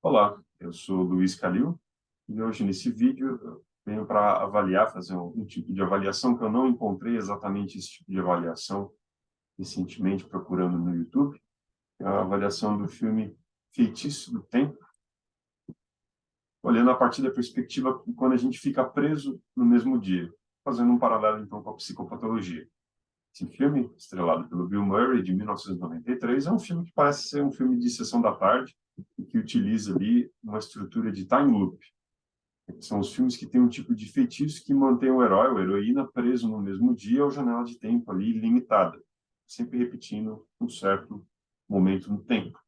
Olá, eu sou Luiz Calil e hoje nesse vídeo eu venho para avaliar, fazer um tipo de avaliação que eu não encontrei exatamente esse tipo de avaliação recentemente procurando no YouTube, é a avaliação do filme Feitiço do Tempo, olhando a partir da perspectiva de quando a gente fica preso no mesmo dia, fazendo um paralelo então com a psicopatologia. Esse filme, estrelado pelo Bill Murray, de 1993, é um filme que parece ser um filme de sessão da tarde e que utiliza ali uma estrutura de time loop. São os filmes que têm um tipo de feitiço que mantém o herói ou a heroína preso no mesmo dia ou janela de tempo ali limitada, sempre repetindo um certo momento no tempo.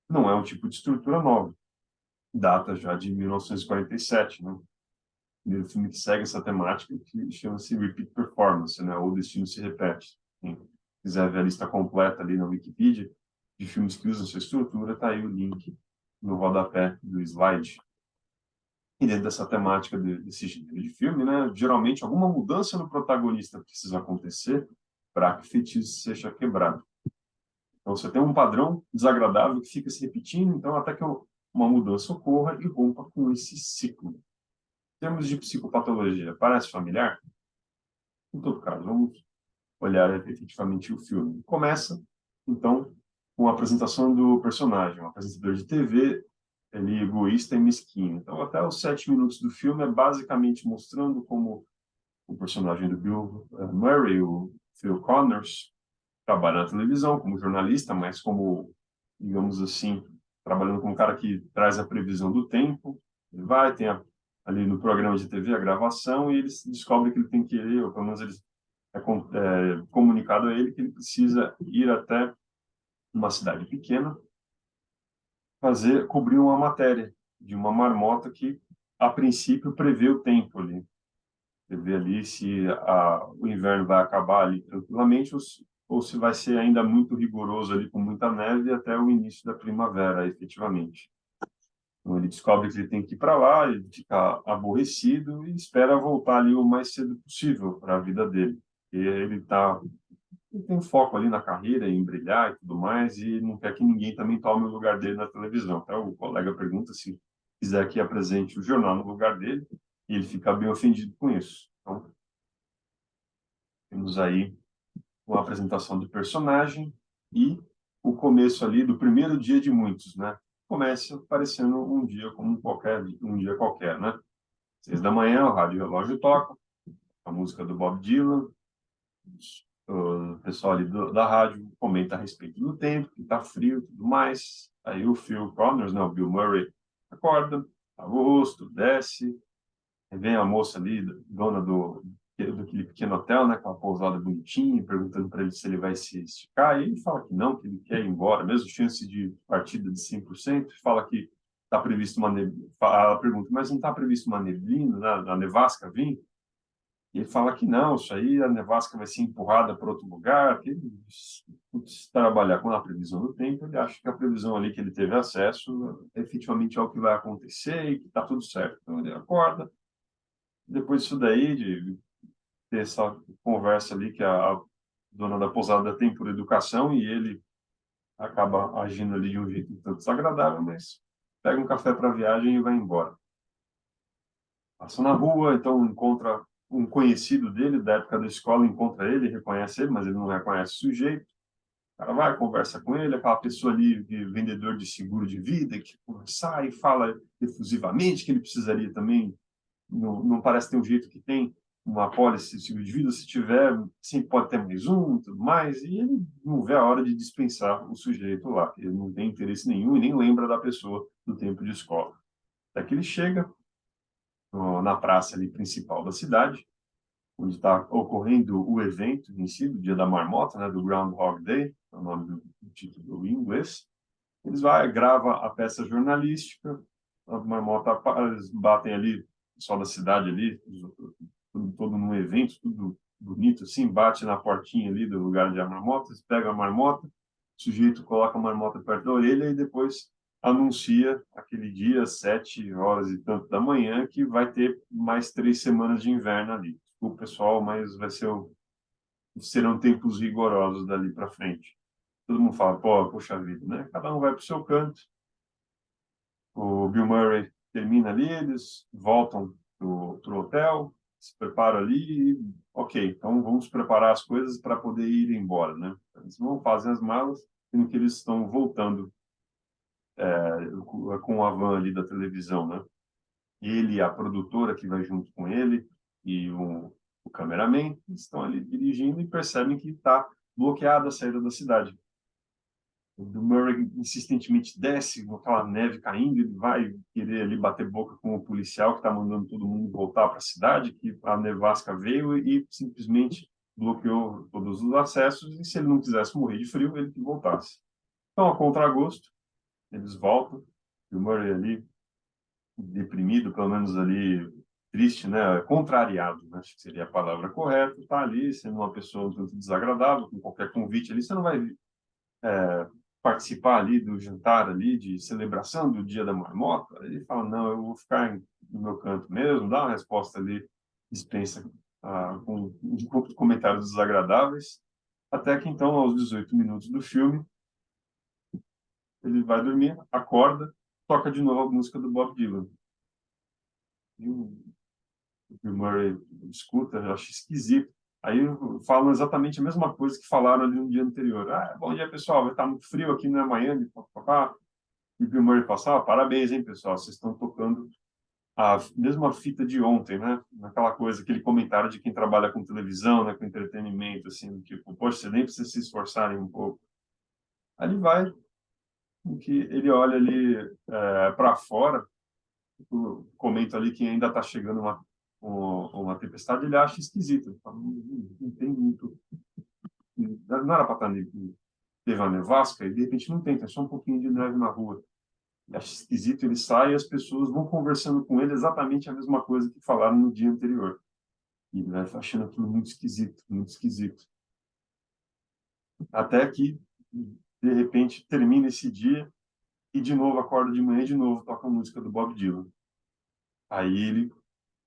Não é um tipo de estrutura nova, data já de 1947, né? O primeiro filme que segue essa temática que chama-se Repeat Performance, né? Ou Destino se Repete. Quem quiser ver a lista completa ali na Wikipedia de filmes que usam essa estrutura, tá aí o link no rodapé do slide. E dentro dessa temática desse gênero de filme, né, geralmente alguma mudança no protagonista precisa acontecer para que o feitiço seja quebrado. Então você tem um padrão desagradável que fica se repetindo, então até que uma mudança ocorra e rompa com esse ciclo. Em termos de psicopatologia, parece familiar? Em todo caso, vamos olhar efetivamente o filme. Começa, então, com a apresentação do personagem, um apresentador de TV, ele é egoísta e mesquinho. Então, até os 7 minutos do filme é basicamente mostrando como o personagem do Bill Murray, o Phil Connors, trabalha na televisão como jornalista, mas como, digamos assim, trabalhando com um cara que traz a previsão do tempo. Ele vai, tem ali no programa de TV a gravação e ele descobre que ele tem que ir, ou pelo menos ele comunicado a ele que ele precisa ir até uma cidade pequena cobrir uma matéria de uma marmota que, a princípio, prevê o tempo ali. Prevê ali se o inverno vai acabar ali tranquilamente ou se vai ser ainda muito rigoroso ali, com muita neve, até o início da primavera, efetivamente. Então, ele descobre que ele tem que ir para lá, ele fica aborrecido e espera voltar ali o mais cedo possível para a vida dele. E ele tem foco ali na carreira, em brilhar e tudo mais, e não quer que ninguém também tome o lugar dele na televisão. Então, o colega pergunta se quiser que apresente o jornal no lugar dele, e ele fica bem ofendido com isso. Então, temos aí uma apresentação do personagem e o começo ali do primeiro dia de muitos, né? Começa parecendo um dia como um dia qualquer, né? 6 da manhã, o rádio relógio toca, a música do Bob Dylan, o pessoal ali da rádio comenta a respeito do tempo, que está frio e tudo mais. Aí o Phil Connors, né, o Bill Murray, acorda, lava o rosto, desce, vem a moça ali, dona daquele pequeno hotel, né, com a pousada bonitinha, perguntando para ele se ele vai se esticar, e ele fala que não, que ele quer ir embora, mesmo chance de partida de 100%, fala que está previsto uma neblina, ela pergunta, mas não está previsto uma neblina, né, a nevasca vir? E ele fala que não, isso aí a nevasca vai ser empurrada para outro lugar, que ele, putz, trabalhar com a previsão do tempo, ele acha que a previsão ali que ele teve acesso efetivamente é o que vai acontecer e que está tudo certo. Então ele acorda, depois disso daí, de ter essa conversa ali que a dona da pousada tem por educação e ele acaba agindo ali de um jeito um tanto desagradável, mas pega um café para a viagem e vai embora. Passa na rua, então encontra um conhecido dele, da época da escola, encontra ele, reconhece ele, mas ele não reconhece o sujeito. O cara vai, conversa com ele, aquela pessoa ali, vendedor de seguro de vida, que sai e fala efusivamente que ele precisaria também, não parece ter um jeito que tem uma apólice de seguro de vida, se tiver, sempre pode ter mais um e tudo mais, e ele não vê a hora de dispensar o sujeito lá, ele não tem interesse nenhum e nem lembra da pessoa do tempo de escola. Até que ele chega na praça ali principal da cidade, onde está ocorrendo o evento em si, do Dia da Marmota, né, do Groundhog Day, é o nome do título em inglês. Eles gravam a peça jornalística, a marmota, eles batem ali, o pessoal da cidade ali, todo num evento, tudo bonito assim, bate na portinha ali do lugar de a marmota, eles pegam a marmota, o sujeito coloca a marmota perto da orelha e depois anuncia aquele dia, 7 horas e tanto da manhã, que vai ter mais 3 semanas de inverno ali. O pessoal, mas serão tempos rigorosos dali para frente. Todo mundo fala, pô, poxa vida, né? Cada um vai para o seu canto. O Bill Murray termina ali, eles voltam pro hotel, se preparam ali, e, ok, então vamos preparar as coisas para poder ir embora, né? Eles vão fazer as malas, sendo que eles estão voltando com a van ali da televisão, né? Ele, a produtora que vai junto com ele e o cameraman estão ali dirigindo e percebem que está bloqueada a saída da cidade. O Bill Murray insistentemente desce com aquela neve caindo, ele vai querer ali bater boca com o policial que está mandando todo mundo voltar para a cidade, que a nevasca veio e simplesmente bloqueou todos os acessos, e se ele não quisesse morrer de frio, ele que voltasse. Então, a contragosto, eles voltam, o Murray ali deprimido, pelo menos ali triste, né, contrariado, né? Acho que seria a palavra correta, tá ali sendo uma pessoa um tanto desagradável, com qualquer convite ali, você não vai participar ali do jantar ali de celebração do Dia da Marmota. Ele fala, não, eu vou ficar no meu canto mesmo, dá uma resposta ali, dispensa com um pouco de comentários desagradáveis, até que então, aos 18 minutos do filme, ele vai dormir, acorda, toca de novo a música do Bob Dylan. E o Bill Murray escuta, eu acho esquisito. Aí falam exatamente a mesma coisa que falaram ali no dia anterior. Ah, bom dia, pessoal, vai estar muito frio aqui na Miami, papapá. E o Bill Murray fala, parabéns, hein, pessoal, vocês estão tocando a mesma fita de ontem, né? Naquela coisa, aquele comentário de quem trabalha com televisão, né, com entretenimento, assim, tipo, poxa, você nem precisa se esforçarem um pouco. Aí ele vai, que ele olha ali para fora, comenta ali que ainda está chegando uma tempestade, ele acha esquisito. Ele fala, não tem muito. Não era para estar teve uma nevasca, e de repente não tem, tem só um pouquinho de neve na rua. Ele acha esquisito, ele sai e as pessoas vão conversando com ele exatamente a mesma coisa que falaram no dia anterior. E ele vai achando aquilo muito esquisito, muito esquisito. Até que, de repente, termina esse dia e de novo acorda de manhã e de novo toca a música do Bob Dylan. Aí ele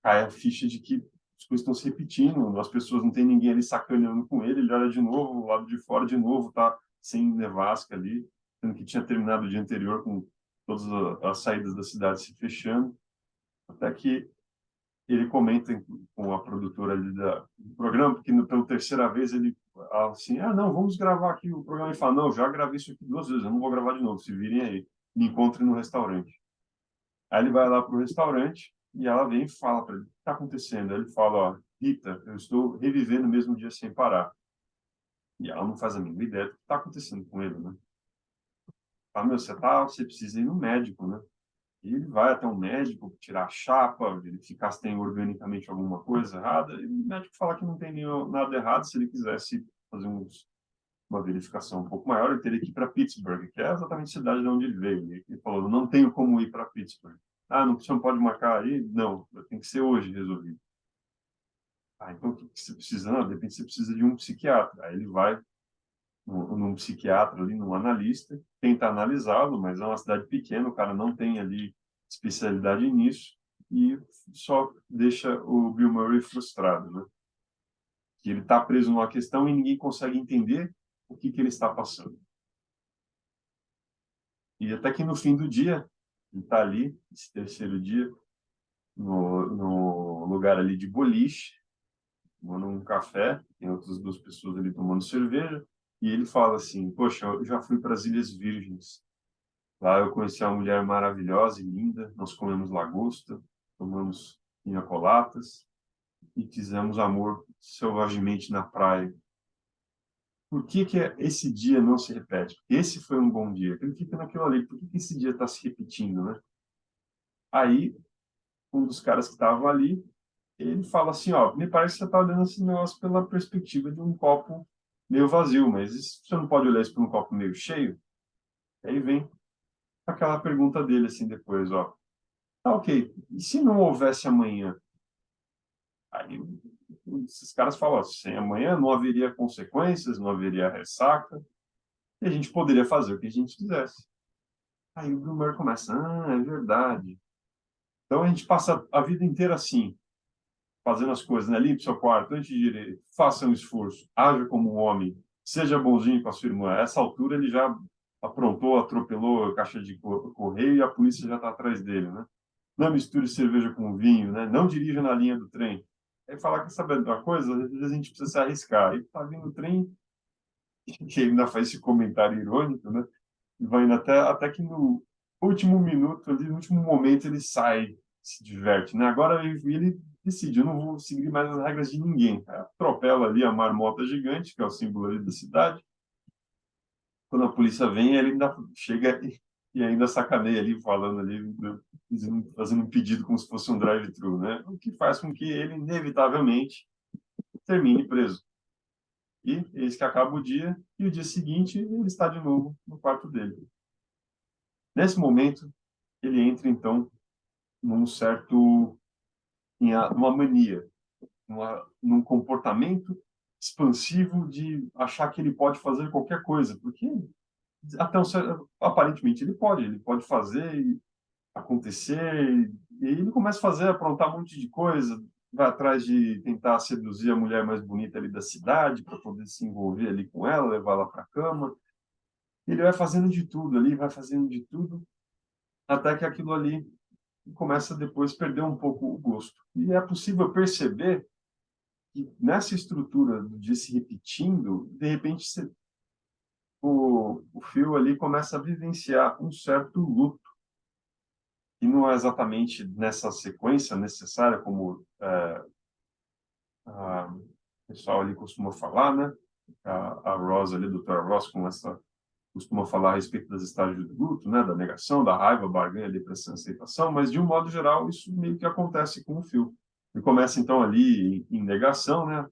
cai a ficha de que as coisas estão se repetindo, as pessoas não tem ninguém ali sacaneando com ele, ele olha de novo, o lado de fora de novo tá sem nevasca ali, sendo que tinha terminado o dia anterior com todas as saídas da cidade se fechando, até que ele comenta com a produtora ali do programa, porque pela terceira vez ele fala assim, não, vamos gravar aqui o programa, e fala, não, já gravei isso aqui 2 vezes, eu não vou gravar de novo, se virem aí, me encontrem no restaurante. Aí ele vai lá para o restaurante e ela vem e fala para ele, o que está acontecendo? Aí ele fala, ó, Rita, eu estou revivendo o mesmo dia sem parar. E ela não faz a mínima ideia do que está acontecendo com ele, né? Fala, meu, você precisa ir no médico, né? E ele vai até um médico tirar a chapa, verificar se tem organicamente alguma coisa errada. E o médico fala que não tem nada errado. Se ele quisesse fazer uma verificação um pouco maior, ele teria que ir para Pittsburgh, que é exatamente a cidade de onde ele veio. E ele falou, não tenho como ir para Pittsburgh. Não, você não pode marcar aí? Não, tem que ser hoje resolvido. Então o que você precisa? Não, de repente você precisa de um psiquiatra. Aí ele vai num psiquiatra ali, num analista, tenta analisá-lo, mas é uma cidade pequena, o cara não tem ali especialidade nisso e só deixa o Bill Murray frustrado, né? Que ele está preso numa questão e ninguém consegue entender o que ele está passando. E até que no fim do dia, ele está ali, esse terceiro dia, no lugar ali de boliche, tomando um café, tem outras 2 pessoas ali tomando cerveja, e ele fala assim, poxa, eu já fui para as Ilhas Virgens. Lá eu conheci uma mulher maravilhosa e linda, nós comemos lagosta, tomamos pinha-coladas e fizemos amor selvagemente na praia. Por que esse dia não se repete? Porque esse foi um bom dia. Ele fica naquilo ali, por que esse dia está se repetindo, né? Aí, um dos caras que estavam ali, ele fala assim, ó, me parece que você está olhando esse negócio pela perspectiva de um copo meio vazio, mas você não pode olhar isso por um copo meio cheio? Aí vem aquela pergunta dele assim depois, ó, ok, e se não houvesse amanhã? Aí esses caras falam, ó, sem amanhã não haveria consequências, não haveria ressaca, e a gente poderia fazer o que a gente quisesse. Aí o Bill Murray começa, é verdade. Então a gente passa a vida inteira assim, fazendo as coisas, né? Limpe seu quarto, antes de ir, faça um esforço, haja como um homem, seja bonzinho com a sua irmã. A essa altura ele já aprontou, atropelou a caixa de correio e a polícia já está atrás dele, né? Não misture cerveja com vinho, né? Não dirija na linha do trem. Aí falar que sabendo uma coisa, às vezes a gente precisa se arriscar. Aí tá vindo o trem, que ele ainda faz esse comentário irônico, né? E vai indo até que no último minuto, ali, no último momento, ele sai, se diverte, né? Agora ele decide, eu não vou seguir mais as regras de ninguém. Aí atropela ali a marmota gigante, que é o símbolo ali da cidade. Quando a polícia vem, ele ainda chega e ainda sacaneia ali, falando ali, né, fazendo um pedido como se fosse um drive-thru, né? O que faz com que ele, inevitavelmente, termine preso. E eis que acaba o dia, e o dia seguinte ele está de novo no quarto dele. Nesse momento, ele entra, então, num certo, numa mania, num comportamento expansivo de achar que ele pode fazer qualquer coisa, porque até um certo, aparentemente ele pode fazer acontecer, e aí ele começa a fazer, aprontar um monte de coisa, vai atrás de tentar seduzir a mulher mais bonita ali da cidade para poder se envolver ali com ela, levar ela para a cama. Ele vai fazendo de tudo ali, vai fazendo de tudo, até que aquilo ali começa depois a perder um pouco o gosto. E é possível perceber que nessa estrutura do dia se repetindo, de repente o Phil ali começa a vivenciar um certo luto, e não é exatamente nessa sequência necessária como o pessoal ali costuma falar, né? A Ross ali, a doutora Ross, costuma falar a respeito das estágios do luto, né? Da negação, da raiva, barganha, depressão, aceitação, mas de um modo geral isso meio que acontece com o Phil. Ele começa então ali em negação, né?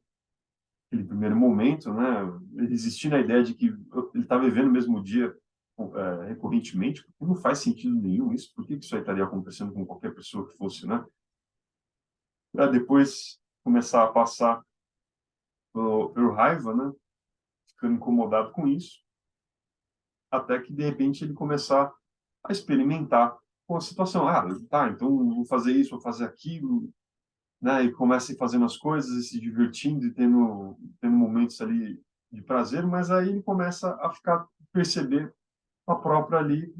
Aquele primeiro momento, né? Existindo a ideia de que ele está vivendo o mesmo dia recorrentemente, porque não faz sentido nenhum isso. Por que isso aí estaria acontecendo com qualquer pessoa que fosse, né? Para depois começar a passar por raiva, né? Ficando incomodado com isso, até que de repente ele começar a experimentar com a situação. Ah, tá, então vou fazer isso, vou fazer aquilo, né? E começa a ir fazendo as coisas e se divertindo e tendo momentos ali de prazer, mas aí ele começa a ficar perceber a própria ali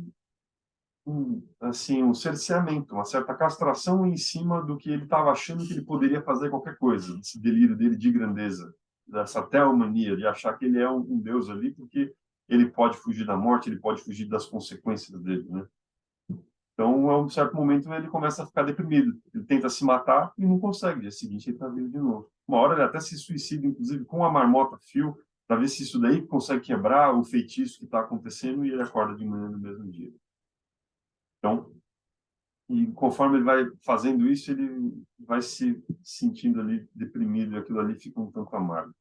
assim um cerceamento, uma certa castração em cima do que ele estava achando que ele poderia fazer qualquer coisa, esse delírio dele de grandeza, dessa teomania de achar que ele é um deus ali porque ele pode fugir da morte, ele pode fugir das consequências dele, né? Então, a um certo momento, ele começa a ficar deprimido. Ele tenta se matar e não consegue. No dia seguinte, ele está vivo de novo. Uma hora, ele até se suicida, inclusive, com a marmota fio, para ver se isso daí consegue quebrar o feitiço que está acontecendo, e ele acorda de manhã no mesmo dia. Então, e conforme ele vai fazendo isso, ele vai se sentindo ali deprimido, e aquilo ali fica um tanto amargo.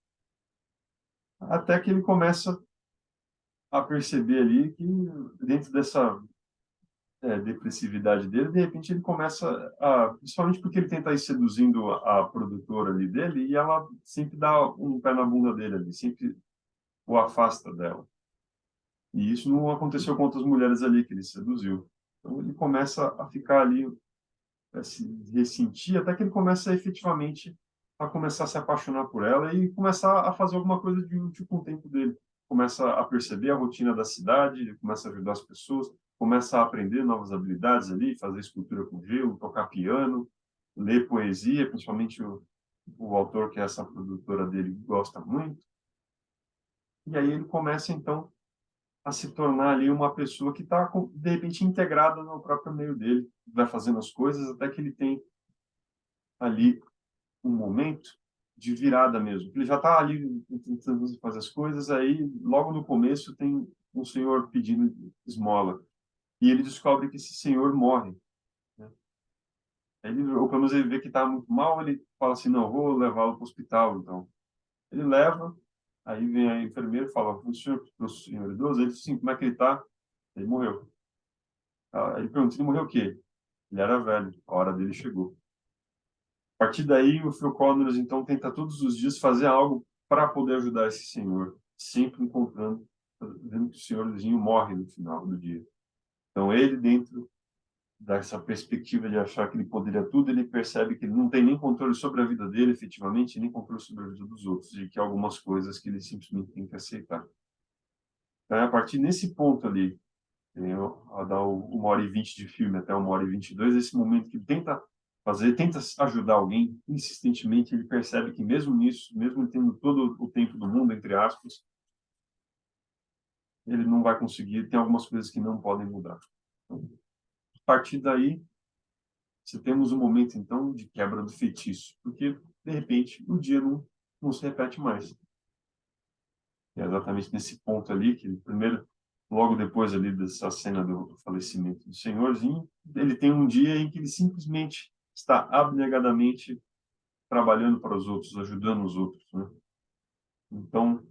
Até que ele começa a perceber ali que, dentro dessa depressividade dele, de repente ele começa principalmente porque ele tenta ir seduzindo a produtora ali dele, e ela sempre dá um pé na bunda dele ali, sempre o afasta dela. E isso não aconteceu com outras mulheres ali que ele seduziu. Então ele começa a ficar ali, a se ressentir, até que ele começa efetivamente a começar a se apaixonar por ela e começar a fazer alguma coisa de útil com o tempo dele. Começa a perceber a rotina da cidade, começa a ajudar as pessoas, começa a aprender novas habilidades ali, fazer escultura com gelo, tocar piano, ler poesia, principalmente o autor que é essa produtora dele gosta muito. E aí ele começa então a se tornar ali uma pessoa que está de repente integrada no próprio meio dele, vai fazendo as coisas até que ele tem ali um momento de virada mesmo. Ele já está ali tentando fazer as coisas, aí logo no começo tem um senhor pedindo esmola e ele descobre que esse senhor morre, né? Ele, ou pelo menos ele vê que está muito mal, ele fala assim, não, vou levá-lo para o hospital, então. Ele leva, aí vem a enfermeira e fala, o senhor idoso, ele diz assim, como é que ele está? Ele morreu. Ele pergunta, ele morreu o quê? Ele era velho, a hora dele chegou. A partir daí, o Phil Connors, então, tenta todos os dias fazer algo para poder ajudar esse senhor, sempre encontrando, vendo que o senhorzinho morre no final do dia. Então, ele, dentro dessa perspectiva de achar que ele poderia tudo, ele percebe que ele não tem nem controle sobre a vida dele, efetivamente, nem controle sobre a vida dos outros, e que há algumas coisas que ele simplesmente tem que aceitar. Então, é a partir desse ponto ali, a dar 1h20 de filme até 1h22, esse momento que ele tenta fazer, tenta ajudar alguém insistentemente, ele percebe que mesmo nisso, mesmo ele tendo todo o tempo do mundo, entre aspas, ele não vai conseguir, tem algumas coisas que não podem mudar. Então, a partir daí, você temos um momento, então, de quebra do feitiço, porque, de repente, o dia não se repete mais. E é exatamente nesse ponto ali que, primeiro, logo depois ali dessa cena do falecimento do senhorzinho, ele tem um dia em que ele simplesmente está abnegadamente trabalhando para os outros, ajudando os outros, né? Então,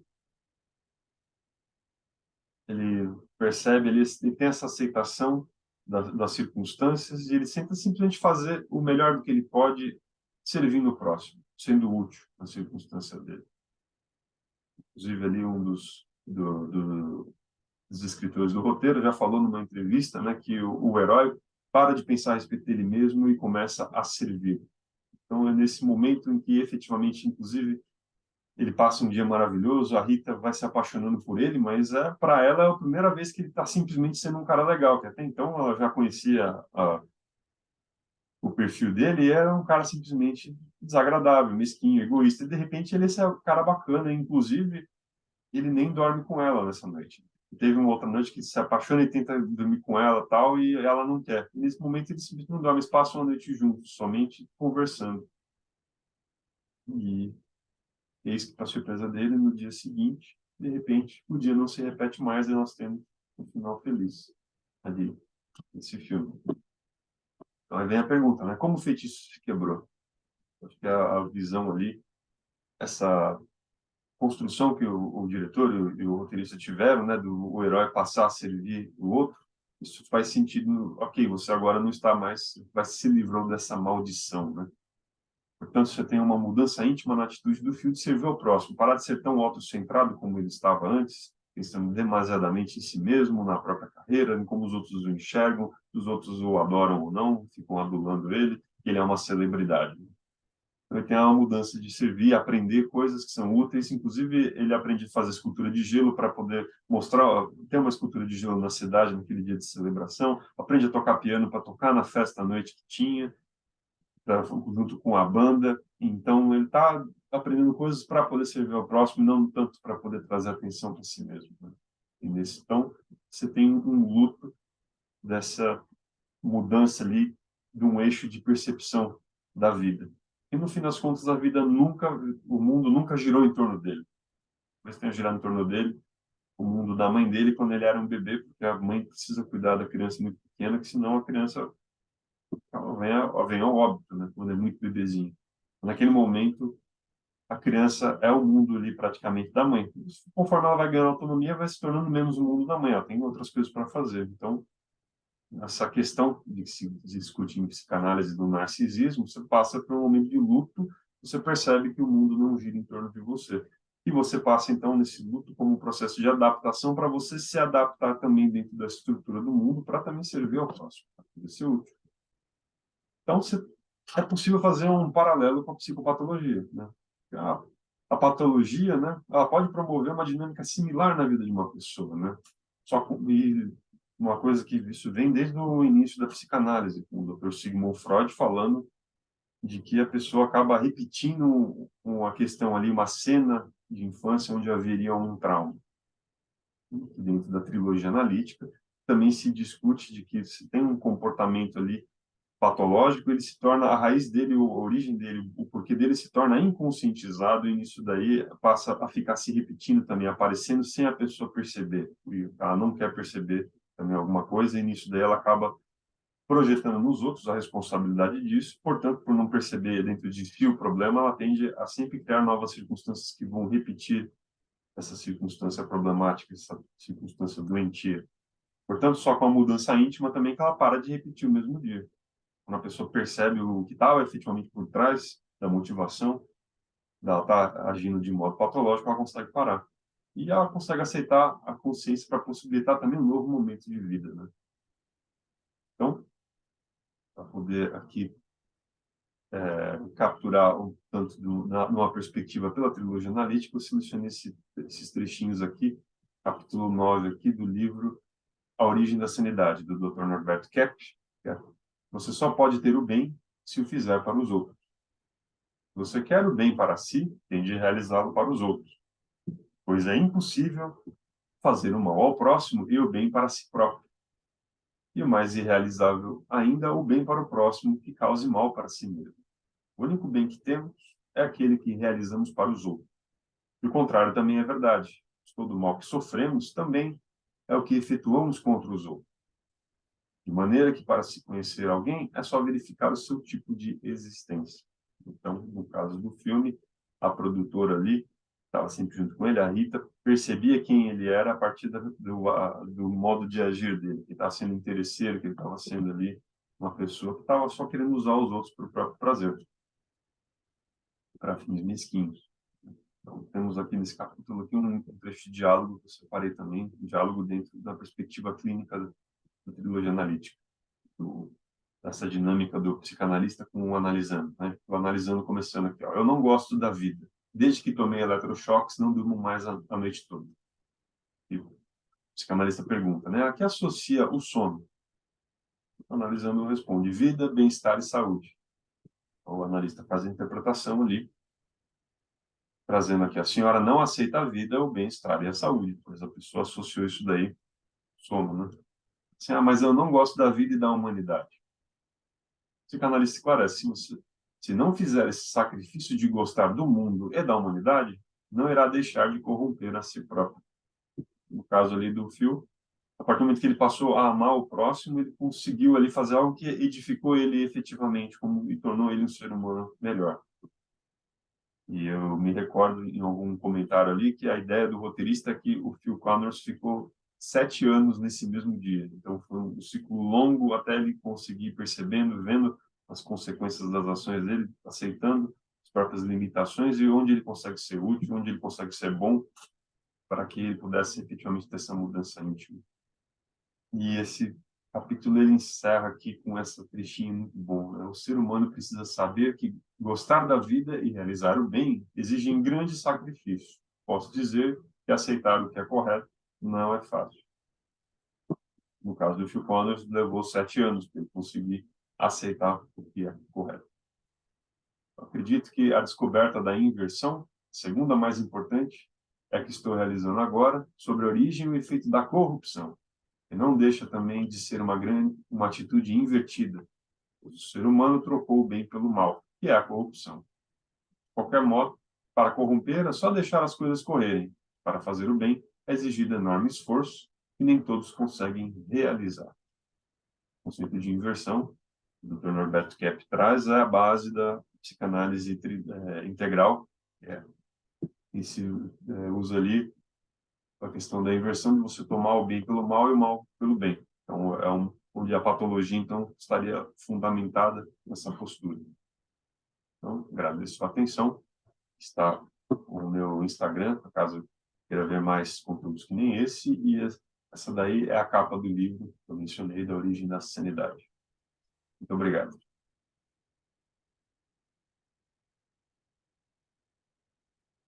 ele percebe, ele tem essa aceitação das circunstâncias e ele tenta simplesmente fazer o melhor do que ele pode, servindo o próximo, sendo útil na circunstância dele. Inclusive, ali um dos escritores do roteiro já falou numa entrevista, né, que o herói para de pensar a respeito dele mesmo e começa a servir. Então, é nesse momento em que, efetivamente, inclusive, ele passa um dia maravilhoso, a Rita vai se apaixonando por ele, mas para ela é a primeira vez que ele está simplesmente sendo um cara legal, que até então ela já conhecia o perfil dele e era um cara simplesmente desagradável, mesquinho, egoísta, e de repente ele é um cara bacana, inclusive ele nem dorme com ela nessa noite. Teve uma outra noite que se apaixona e tenta dormir com ela tal, e ela não quer. E nesse momento eles simplesmente não dormem, eles passam a noite juntos, somente conversando. E eis que, para surpresa dele, no dia seguinte, de repente, o dia não se repete mais e nós temos um final feliz ali, nesse filme. Então aí vem a pergunta, né? Como o feitiço se quebrou? Acho que a visão ali, essa construção que o diretor e o roteirista tiveram, né, do o herói passar a servir o outro, isso faz sentido. Ok, você agora não está mais, vai se livrou dessa maldição, né? Portanto, você tem uma mudança íntima na atitude do filho de servir ao próximo, parar de ser tão autocentrado como ele estava antes, pensando demasiadamente em si mesmo, na própria carreira, em como os outros o enxergam, os outros o adoram ou não, ficam adulando ele, que ele é uma celebridade. Ele tem uma mudança de servir, aprender coisas que são úteis. Inclusive, ele aprende a fazer escultura de gelo para poder mostrar. Tem uma escultura de gelo na cidade naquele dia de celebração. Aprende a tocar piano para tocar na festa à noite que tinha, junto com a banda. Então, ele está aprendendo coisas para poder servir ao próximo, não tanto para poder trazer atenção para si mesmo, né? E nesse, então, você tem um luto dessa mudança ali de um eixo de percepção da vida. E no fim das contas, a vida nunca, o mundo nunca girou em torno dele. Talvez tenha girado em torno dele o mundo da mãe dele quando ele era um bebê, porque a mãe precisa cuidar da criança muito pequena, que senão a criança vem ao óbito, né? Quando é muito bebezinho. Naquele momento, a criança é o mundo ali praticamente da mãe. Conforme ela vai ganhando autonomia, vai se tornando menos o mundo da mãe. Ela tem outras coisas para fazer. Então, essa questão de que se discute em psicanálise do narcisismo, você passa por um momento de luto, você percebe que o mundo não gira em torno de você. E você passa, então, nesse luto como um processo de adaptação para você se adaptar também dentro da estrutura do mundo, para também servir ao próximo, para poder ser útil. Então, é possível fazer um paralelo com a psicopatologia, né? A patologia, né, ela pode promover uma dinâmica similar na vida de uma pessoa, né? Só e uma coisa que isso vem desde o início da psicanálise, com o Dr. Sigmund Freud falando de que a pessoa acaba repetindo uma questão ali, uma cena de infância onde haveria um trauma. Dentro da trilogia analítica, também se discute de que se tem um comportamento ali patológico, ele se torna, a raiz dele, a origem dele, o porquê dele se torna inconscientizado e nisso daí passa a ficar se repetindo também, aparecendo sem a pessoa perceber. E ela não quer perceber também alguma coisa e nisso daí ela acaba projetando nos outros a responsabilidade disso. Portanto, por não perceber dentro de si o problema, ela tende a sempre criar novas circunstâncias que vão repetir essa circunstância problemática, essa circunstância doentia. Portanto, só com a mudança íntima também que ela para de repetir o mesmo dia. Quando a pessoa percebe o que estava efetivamente por trás da motivação, dela estar agindo de modo patológico, ela consegue parar. E ela consegue aceitar a consciência para possibilitar também um novo momento de vida, né? Então, para poder aqui capturar um tanto numa perspectiva pela trilogia analítica, eu selecionei esses trechinhos aqui capítulo 9 aqui do livro A Origem da Sanidade, do Dr. Norberto Kepp. Você só pode ter o bem se o fizer para os outros. Você quer o bem para si, tem de realizá-lo para os outros, pois é impossível fazer o mal ao próximo e o bem para si próprio. E o mais irrealizável ainda, o bem para o próximo que cause mal para si mesmo. O único bem que temos é aquele que realizamos para os outros. E o contrário também é verdade. Todo o mal que sofremos também é o que efetuamos contra os outros. De maneira que, para se conhecer alguém, é só verificar o seu tipo de existência. Então, no caso do filme, a produtora ali estava sempre junto com ele, a Rita, percebia quem ele era a partir do modo de agir dele, que estava sendo interesseiro, que ele estava sendo ali uma pessoa que estava só querendo usar os outros para o próprio prazer, para fins mesquinhos. Então, temos aqui nesse capítulo aqui um trecho de diálogo que eu separei também, um diálogo dentro da perspectiva clínica da trilogia analítica, dessa dinâmica do psicanalista com o analisando, né? O analisando começando aqui, ó. Eu não gosto da vida. Desde que tomei eletrochoques, não durmo mais a noite toda. E o psicanalista pergunta, né? A que associa o sono? O analisando responde, vida, bem-estar e saúde. O analista faz a interpretação ali, trazendo aqui, a senhora não aceita a vida, o bem-estar e a saúde, pois a pessoa associou isso daí, sono, né? Assim, mas eu não gosto da vida e da humanidade. O psicanalista esclarece, se não fizer esse sacrifício de gostar do mundo e da humanidade, não irá deixar de corromper a si próprio. No caso ali do Phil, a partir do momento que ele passou a amar o próximo, ele conseguiu ali fazer algo que edificou ele efetivamente, como, e tornou ele um ser humano melhor. E eu me recordo em algum comentário ali que a ideia do roteirista é que o Phil Connors ficou 7 anos nesse mesmo dia. Então foi um ciclo longo até ele conseguir percebendo, vendo as consequências das ações dele, aceitando as próprias limitações e onde ele consegue ser útil, onde ele consegue ser bom, para que ele pudesse efetivamente ter essa mudança íntima. E esse capítulo ele encerra aqui com essa trechinha muito bom, né? O ser humano precisa saber que gostar da vida e realizar o bem exigem grande sacrifício. Posso dizer que aceitar o que é correto não é fácil. No caso do Phil Connors, levou 7 anos para ele conseguir aceitar o que é correto. Eu acredito que a descoberta da inversão, segunda mais importante, é a que estou realizando agora, sobre a origem e o efeito da corrupção. E não deixa também de ser uma atitude invertida. O ser humano trocou o bem pelo mal, que é a corrupção. De qualquer modo, para corromper é só deixar as coisas correrem. Para fazer o bem é exigido enorme esforço que nem todos conseguem realizar. O conceito de inversão, que o Dr. Norberto Kepp traz, é a base da psicanálise integral, que se usa ali a questão da inversão de você tomar o bem pelo mal e o mal pelo bem. Então, onde a patologia, então, estaria fundamentada nessa postura. Então, agradeço a sua atenção. Está o meu Instagram, caso queira ver mais conteúdos que nem esse, e essa daí é a capa do livro que eu mencionei, da Origem da Sanidade. Muito obrigado.